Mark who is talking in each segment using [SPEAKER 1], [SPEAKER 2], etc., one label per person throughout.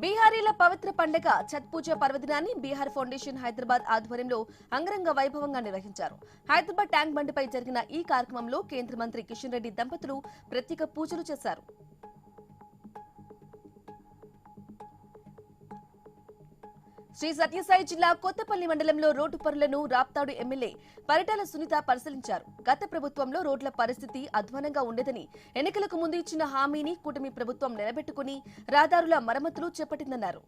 [SPEAKER 1] బీహారీల పవిత్ర పండుగ ఛత్ పూజ పర్వదినాన్ని బీహార్ ఫౌండేషన్ హైదరాబాద్ ఆధ్వర్యంలో అంగరంగ వైభవంగా నిర్వహించారు. హైదరాబాద్ ట్యాంక్ బండిపై జరిగిన ఈ కార్యక్రమంలో కేంద్ర మంత్రి కిషన్ రెడ్డి దంపతులు ప్రత్యేక పూజలు చేశారు. శ్రీ సత్యసాయి జిల్లా కొత్తపల్లి మండలంలో రోడ్డు పనులను రాప్తాడు ఎమ్మెల్యే పరిటాల సునీత పరిశీలించారు. గత ప్రభుత్వంలో రోడ్ల పరిస్థితి అధ్వానంగా ఉండేదని, ఎన్నికలకు ముందు ఇచ్చిన హామీని కూటమి ప్రభుత్వం నిలబెట్టుకుని రహదారుల మరమ్మతులు చేపట్టిందన్నారు.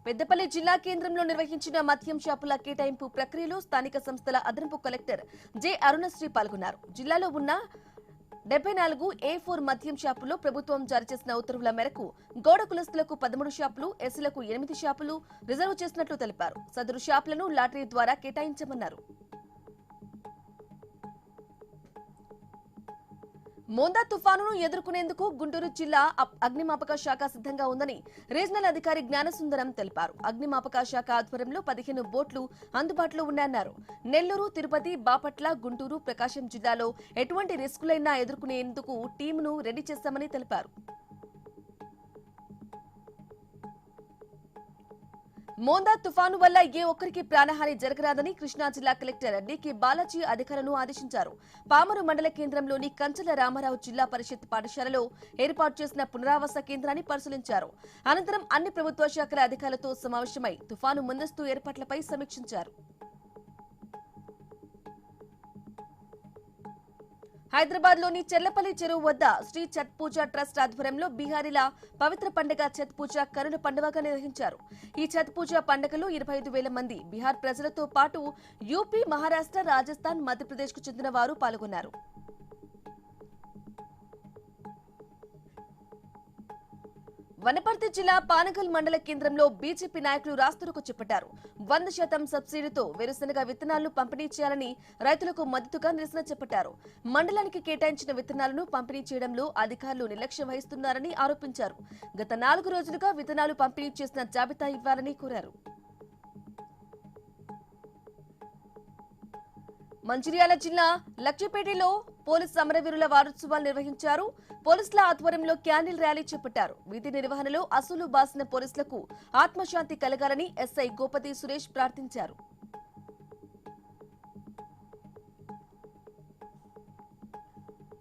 [SPEAKER 1] పెద్దపల్లి జిల్లా కేంద్రంలో నిర్వహించిన మద్యం షాపుల కేటాయింపు ప్రక్రియలో స్థానిక సంస్థల అదనపు కలెక్టర్ జె అరుణశ్రీ పాల్గొన్నారు. జిల్లాలో ఉన్న 74 A4 మద్యం షాపుల్లో ప్రభుత్వం జారీ చేసిన ఉత్తర్వుల మేరకు గౌడ కులస్తులకు 13 షాపులు, ఎస్సీలకు 8 షాపులు రిజర్వ్ చేసినట్లు తెలిపారు. సదరు షాపులను లాటరీ ద్వారా కేటాయించమన్నారు. మోందా తుఫానును ఎదుర్కొనేందుకు గుంటూరు జిల్లా అగ్నిమాపక శాఖ సిద్ధంగా ఉందని రీజనల్ అధికారి జ్ఞానసుందరం తెలిపారు. అగ్నిమాపక శాఖ ఆధ్వర్యంలో 15 బోట్లు అందుబాటులో ఉన్నాయన్నారు. నెల్లూరు, తిరుపతి, బాపట్ల, గుంటూరు, ప్రకాశం జిల్లాలో ఎటువంటి రిస్కులైనా ఎదుర్కొనేందుకు టీమును రెడీ చేశామని తెలిపారు. మోందా తుఫాను వల్ల ఏ ఒక్కరికి ప్రాణహాని జరగరాదని కృష్ణా జిల్లా కలెక్టర్ డికే బాలాజీ అధికారులను ఆదేశించారు. పామరు మండల కేంద్రంలోని కంచల రామారావు జిల్లా పరిషత్ పాఠశాలలో ఏర్పాటు చేసిన పునరావాస కేంద్రాన్ని పరిశీలించారు. అనంతరం అన్ని ప్రభుత్వ శాఖల అధికారులతో సమావేశమై తుఫాను ముందస్తు ఏర్పాట్లపై సమీక్షించారు. హైదరాబాద్ లోని చెర్లపల్లి చెరువు వద్ద శ్రీ ఛత్ పూజ ట్రస్ట్ ఆధ్వర్యంలో బీహారీల పవిత్ర పండుగ ఛత్ పూజ కరుణ పండుగగా నిర్వహించారు. ఈ ఛత్ పూజ పండుగలో 25,000 మంది బీహార్ ప్రజలతో పాటు యూపీ, మహారాష్ట్ర, రాజస్థాన్, మధ్యప్రదేశ్ కు చెందిన వారు పాల్గొన్నారు. వనపర్తి జిల్లా పానగల్ మండల కేంద్రంలో బీజేపీ నాయకులు రాస్తారోకో చేపట్టారు. 100% సబ్సిడీతో వేరుశనగ విత్తనాలను పంపిణీ చేయాలని రైతులకు మద్దతుగా నిరసన చేపట్టారు. మండలానికి కేటాయించిన విత్తనాలను పంపిణీ చేయడంలో అధికారులు నిర్లక్ష్యం వహిస్తున్నారని ఆరోపించారు. గత 4 రోజులుగా విత్తనాలు పంపిణీ చేసిన జాబితా ఇవ్వాలని కోరారు. మంచిర్యాల జిల్లా లక్ష్మీపేటలో పోలీసు అమరవీరుల వారోత్సవాలు నిర్వహించారు. పోలీసుల ఆధ్వర్యంలో క్యాండిల్ ర్యాలీ చేపట్టారు. విధి నిర్వహణలో అసూలు బాసిన పోలీసులకు ఆత్మశాంతి కలగాలని ఎస్ఐ గోపతి సురేష్ ప్రార్థించారు.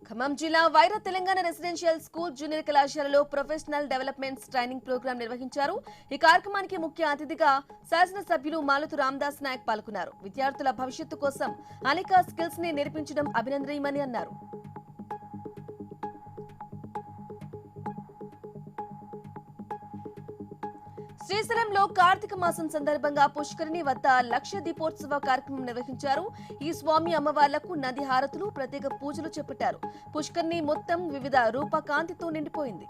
[SPEAKER 1] ఖమ్మం జిల్లా Wyra Telangana residential school junior కళాశాలలో ప్రొఫెషనల్ డెవలప్మెంట్స్ ట్రైనింగ్ ప్రోగ్రాం నిర్వహించారు. ఈ కార్యక్రమానికి ముఖ్య అతిథిగా శాసనసభ్యులు మాలతు రామదాస్ నాయక్ పాల్గొన్నారు. విద్యార్థుల భవిష్యత్తు కోసం అనేక స్కిల్స్ ని నేర్పించడం అభినందనీయమని అన్నారు. శ్రీశైలంలో కార్తీక మాసం సందర్భంగా పుష్కరిణి వద్ద లక్ష దీపోత్సవ కార్యక్రమం నిర్వహించారు. ఈ స్వామి అమ్మవార్లకు నది హారతులు, ప్రత్యేక పూజలు చేపట్టారు. పుష్కరిణి మొత్తం వివిధ రూపకాంతితో నిండిపోయింది.